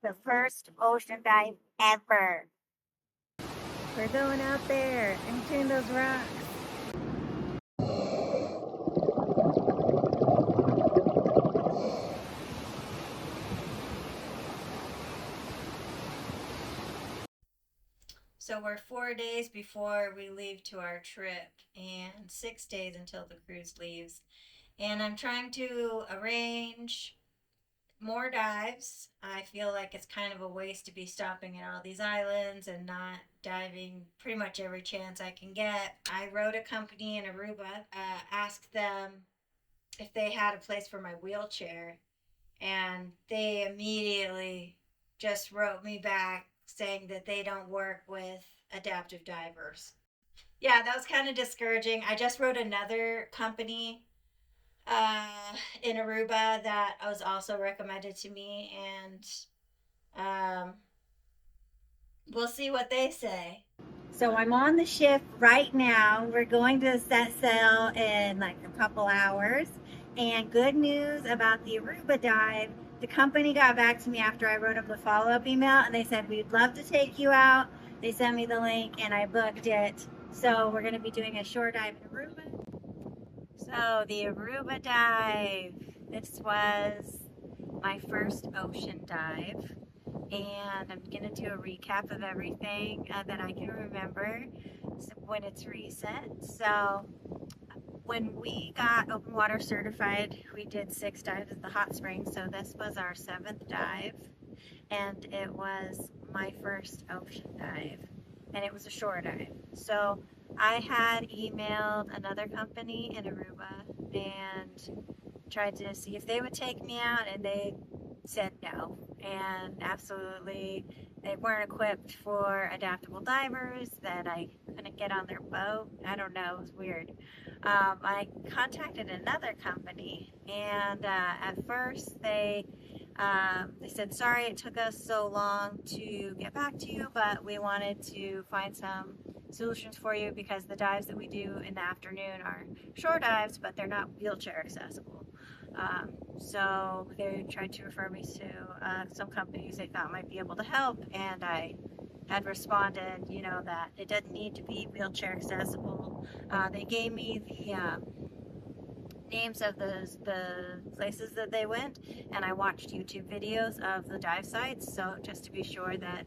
The first ocean dive ever. We're going out there and between those rocks. So we're 4 days before we leave to our trip and 6 days until the cruise leaves. And I'm trying to arrange more dives. I feel like it's kind of a waste to be stopping at all these islands and not diving pretty much every chance I can get. I wrote a company in Aruba, asked them if they had a place for my wheelchair, and they immediately just wrote me back saying that they don't work with adaptive divers. Yeah, that was kind of discouraging. I just wrote another company in Aruba that was also recommended to me, and um, we'll see what they say. So I'm on the ship right now. We're going to set sail in like a couple hours. And good news about the Aruba dive. The company got back to me after I wrote them the follow-up email, and they said, we'd love to take you out. They sent me the link and I booked it. So we're going to be doing a shore dive in Aruba. So the Aruba dive. This was my first ocean dive. And I'm going to do a recap of everything that I can remember when it's recent. So when we got open water certified, we did 6 dives at the hot springs. So this was our 7th dive, and it was my first ocean dive, and it was a shore dive. So I had emailed another company in Aruba and tried to see if they would take me out, and they said no. And absolutely, they weren't equipped for adaptable divers, that I couldn't get on their boat. I don't know, it was weird. I contacted another company, and at first they said, sorry it took us so long to get back to you, but we wanted to find some solutions for you because the dives that we do in the afternoon are shore dives, but they're not wheelchair accessible. So they tried to refer me to some companies they thought might be able to help, and I had responded, that it doesn't need to be wheelchair accessible. They gave me the names of the places that they went, and I watched YouTube videos of the dive sites, so just to be sure that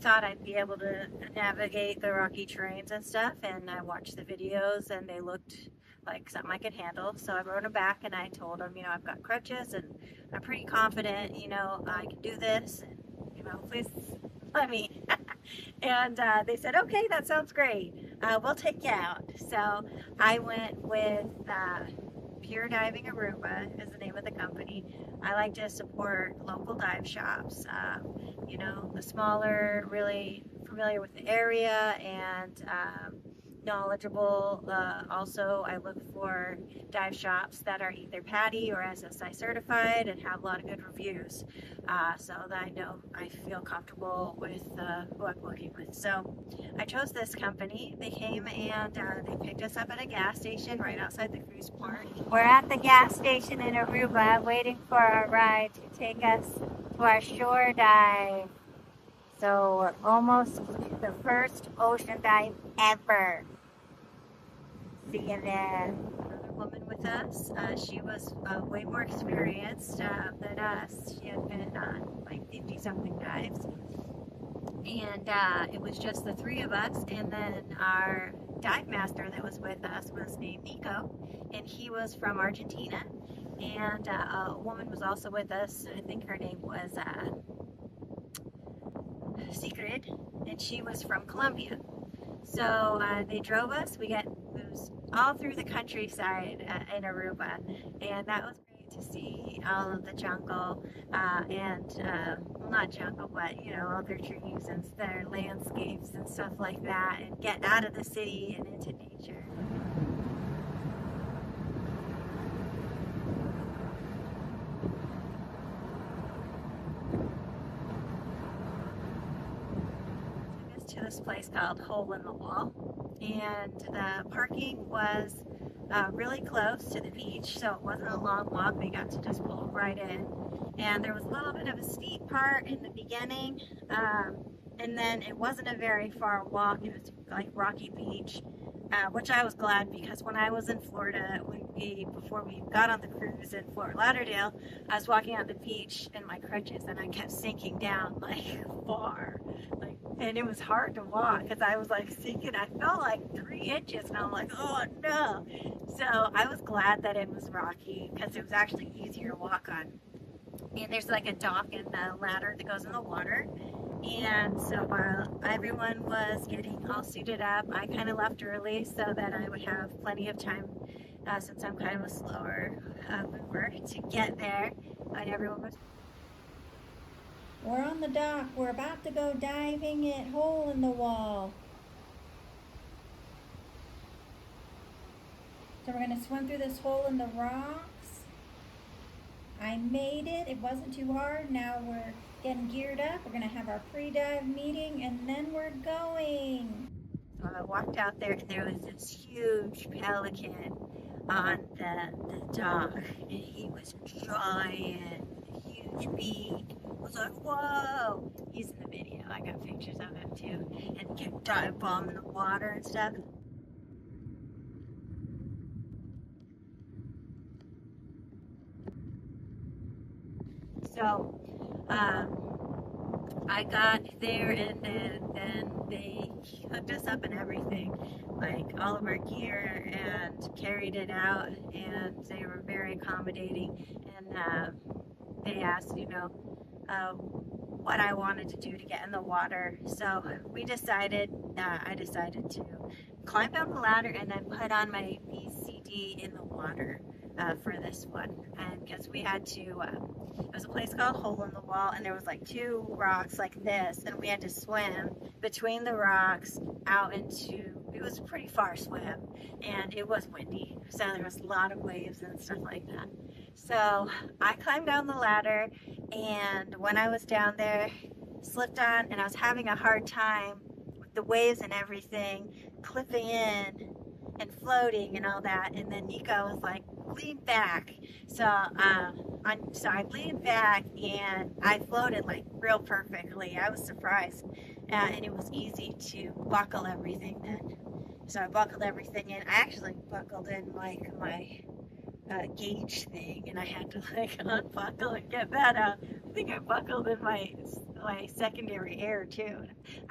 thought I'd be able to navigate the rocky terrains and stuff, and I watched the videos and they looked like something I could handle. So I wrote them back and I told them, I've got crutches and I'm pretty confident, I can do this, and please let me. And they said, okay, that sounds great. We'll take you out. So I went with Pure Diving Aruba is the name of the company. I like to support local dive shops, the smaller, really familiar with the area and knowledgeable. Also, I look for dive shops that are either PADI or SSI certified and have a lot of good reviews, so that I feel comfortable with who I'm working with. So I chose this company. They came and they picked us up at a gas station right outside the cruise port. We're at the gas station in Aruba waiting for our ride to take us to our shore dive. So we're almost to the first ocean dive ever. See you there. Another woman with us. She was way more experienced than us. She had been on like 50-something dives. And it was just the 3 of us, and then our dive master that was with us was named Nico, and he was from Argentina. And a woman was also with us. I think her name was Secret, and she was from Colombia. So they drove us. It was all through the countryside in Aruba, and that was great to see all of the jungle and well, not jungle, but all their trees and their landscapes and stuff like that, and get out of the city and into nature. To this place called Hole in the Wall, and the parking was really close to the beach, so it wasn't a long walk. We got to just pull right in, and there was a little bit of a steep part in the beginning, and then it wasn't a very far walk. It was like rocky beach, which I was glad, because when I was in Florida, before we got on the cruise in Fort Lauderdale, I was walking on the beach in my crutches, and I kept sinking down like far, like, and it was hard to walk because I was like sinking. I felt like 3 inches, and I'm like, oh no. So I was glad that it was rocky, because it was actually easier to walk on. And there's like a dock and a ladder that goes in the water. And so while everyone was getting all suited up, I kind of left early so that I would have plenty of time, since I'm kind of a slower mover, to get there. And everyone was. We're on the dock. We're about to go diving at Hole in the Wall. So we're going to swim through this hole in the rocks. I made it. It wasn't too hard. Now we're getting geared up. We're going to have our pre-dive meeting, and then we're going. So I walked out there, and there was this huge pelican on the dock, and he was giant, huge beak. I was like, whoa. He's in the video. I got pictures of him too, and he kept dive bombing the water and stuff. So I got there, and then they hooked us up and everything, like all of our gear, and carried it out, and they were very accommodating, and they asked, what I wanted to do to get in the water. So I decided to climb down the ladder and then put on my VCD in the water for this one, and because we had to, it was a place called Hole in the Wall, and there was like 2 rocks like this, and we had to swim between the rocks out into, it was a pretty far swim, and it was windy, so there was a lot of waves and stuff like that. So I climbed down the ladder, and when I was down there, slipped on, and I was having a hard time with the waves and everything clipping in and floating and all that. And then Nico was like, lean back. So I leaned back, and I floated like real perfectly. I was surprised, and it was easy to buckle everything then. So I buckled everything in. I actually buckled in like my gauge thing, and I had to like unbuckle and get that out. I think I buckled in my secondary air too.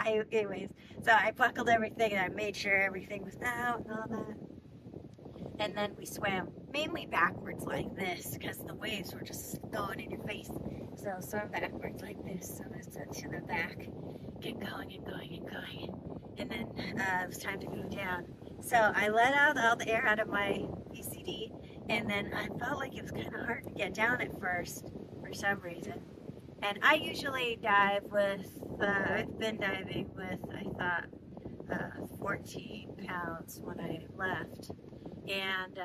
Anyways, so I buckled everything, and I made sure everything was out and all that. And then we swam mainly backwards like this, because the waves were just going in your face. So swim backwards like this, so it's to the back, get going and going and going. And then it was time to go down. So I let out all the air out of my VCD, and then I felt like it was kind of hard to get down at first for some reason. And I usually dive with, I've been diving with, I thought, 14 pounds when I left. And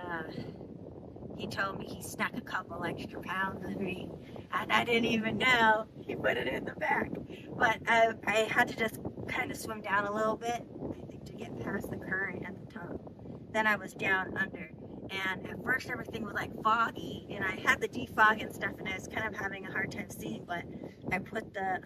he told me he snuck a couple extra pounds in me, and I didn't even know he put it in the back. But I had to just kind of swim down a little bit, I think, to get past the current at the top. Then I was down under, and at first everything was like foggy, and I had the defog and stuff, and I was kind of having a hard time seeing, but I put the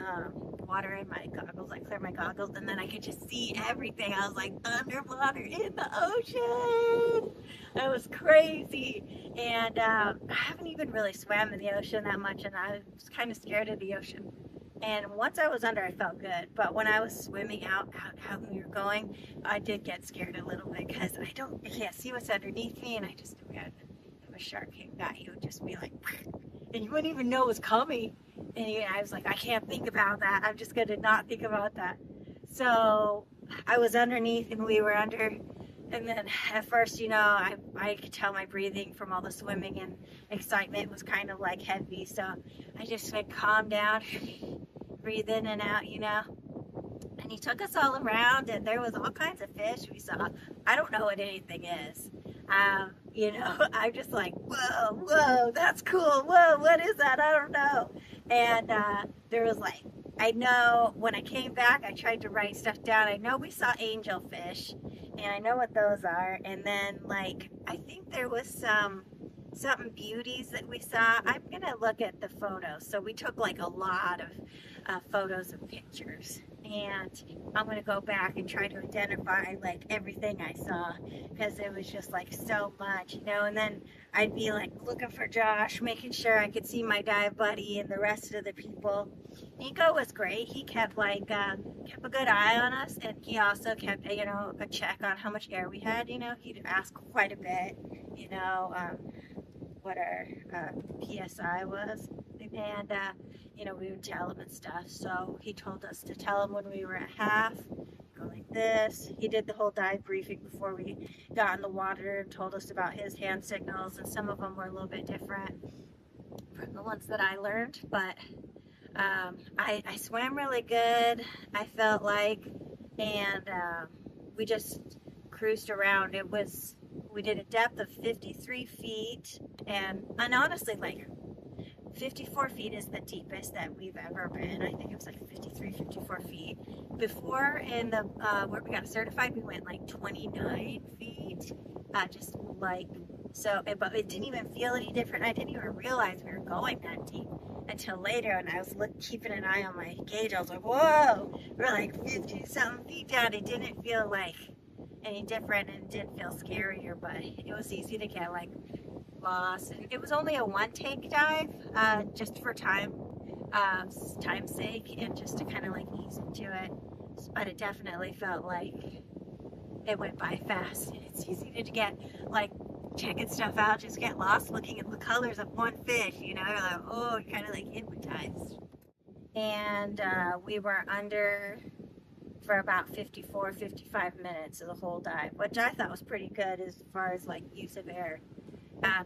water in my goggles, I cleared my goggles, and then I could just see everything. I was like underwater in the ocean. That was crazy. And I haven't even really swam in the ocean that much, and I was kind of scared of the ocean. And once I was under, I felt good. But when I was swimming out when we were going, I did get scared a little bit, because I can't see what's underneath me, and I just imagine if a shark came by, he would just be like, and you wouldn't even know it was coming. And I was like, I can't think about that. I'm just going to not think about that. So I was underneath, and we were under. And then at first, I could tell my breathing from all the swimming and excitement was kind of like heavy. So I just said, calm down, breathe in and out, And he took us all around, and there was all kinds of fish we saw. I don't know what anything is. I'm just like, whoa, that's cool. Whoa, what is that? I don't know. And there was like, I know when I came back, I tried to write stuff down. I know we saw angelfish, and I know what those are. And then, like, I think there was some something beauties that we saw. I'm gonna look at the photos. So we took like a lot of photos and pictures, and I'm gonna go back and try to identify like everything I saw, because it was just like so much, you know. And then I'd be like looking for Josh, making sure I could see my dive buddy and the rest of the people. Nico was great. He kept like kept a good eye on us, and he also kept a check on how much air we had. You know, he'd ask quite a bit. You know, what our PSI was, and we would tell him and stuff. So he told us to tell him when we were at half, go like this. He did the whole dive briefing before we got in the water and told us about his hand signals, and some of them were a little bit different from the ones that I learned, but I swam really good, I felt like, and we just cruised around. We did a depth of 53 feet, and honestly, like 54 feet is the deepest that we've ever been. I think it was like 53, 54 feet. Before, in the where we got certified, we went like 29 feet, just like so. But it didn't even feel any different. I didn't even realize we were going that deep until later, and I was keeping an eye on my gauge. I was like, whoa, we're like 50 something feet down. It didn't feel like any different, and it didn't feel scarier, but it was easy to get like lost. And it was only a one take dive, just for time's sake, and just to kind of like ease into it. But it definitely felt like it went by fast, and it's easy to get like checking stuff out, just get lost looking at the colors of one fish, you know. You're like, oh, you're kind of like hypnotized. And we were under for about 54, 55 minutes of the whole dive, which I thought was pretty good as far as like use of air.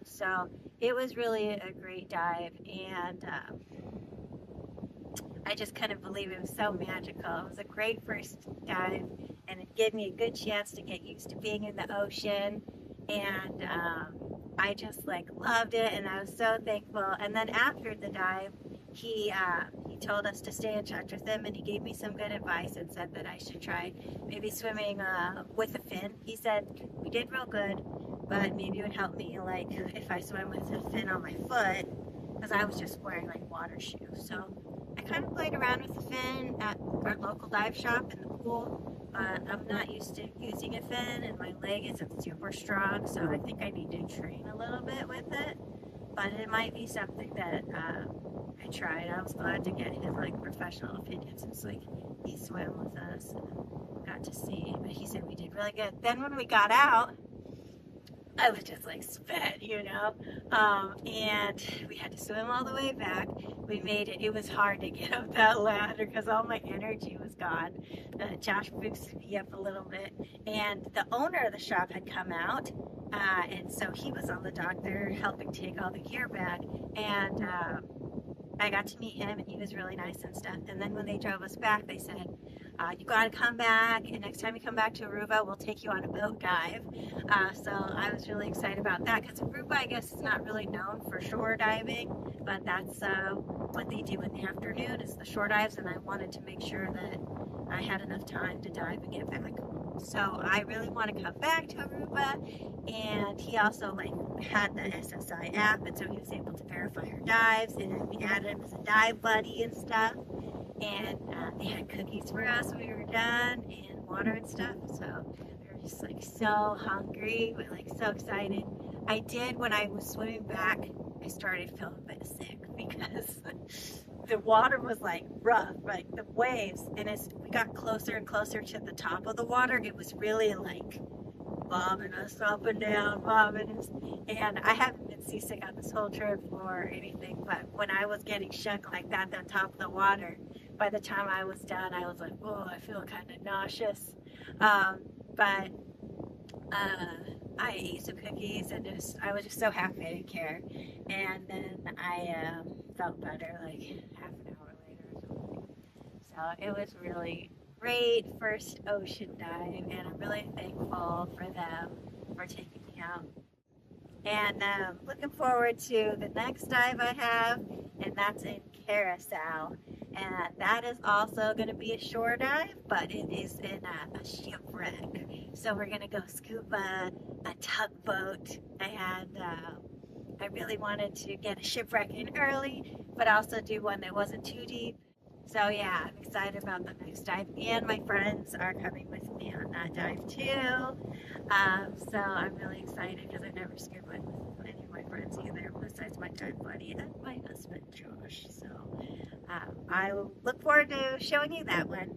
So it was really a great dive, and I just couldn't believe it was so magical. It was a great first dive, and it gave me a good chance to get used to being in the ocean, and I just like loved it, and I was so thankful. And then after the dive, he told us to stay in touch with him, and he gave me some good advice and said that I should try maybe swimming with a fin. He said we did real good, but maybe it would help me like if I swim with a fin on my foot, because I was just wearing like water shoes. So I kind of played around with the fin at our local dive shop in the pool, but I'm not used to using a fin, and my leg isn't super strong, so I think I need to train a little bit with it. But it might be something that I tried. I was glad to get his like professional opinion, since like he swam with us and got to see. But he said we did really good. Then when we got out, I was just like spent, you know, and we had to swim all the way back. We made it. It was hard to get up that ladder because all my energy was gone. Josh boosted me up a little bit, and the owner of the shop had come out, and so he was on the dock there helping take all the gear back, and I got to meet him, and he was really nice and stuff. And then when they drove us back, they said, you gotta come back, and next time you come back to Aruba, we'll take you on a boat dive. So I was really excited about that, because Aruba, I guess, is not really known for shore diving, but that's what they do in the afternoon, is the shore dives, and I wanted to make sure that I had enough time to dive and get back. So I really want to come back to Aruba, and he also like had the SSI app, and so he was able to verify our dives, and then we added him as a dive buddy and stuff. And they had cookies for us when we were done, and water and stuff. So we were just like so hungry, but like so excited. I did, when I was swimming back, I started feeling a bit sick because the water was like rough, like the waves. And as we got closer and closer to the top of the water, it was really like bobbing us up and down, bobbing us. And I haven't been seasick on this whole trip or anything, but when I was getting shook like that on top of the water, by the time I was done, I was like, oh, I feel kind of nauseous. But I ate some cookies, and I was just so happy I didn't care. And then I felt better like half an hour later or something. So it was really great first ocean dive, and I'm really thankful for them for taking me out. And looking forward to the next dive I have, and that's in Carousel. And that is also going to be a shore dive, but it is in a shipwreck. So we're going to go scuba, a tugboat, and I really wanted to get a shipwreck in early, but also do one that wasn't too deep. So yeah, I'm excited about the next dive, and my friends are coming with me on that dive too. So I'm really excited because I've never scuba with any of my friends either, besides my dive buddy and my husband Josh. So I will look forward to showing you that one.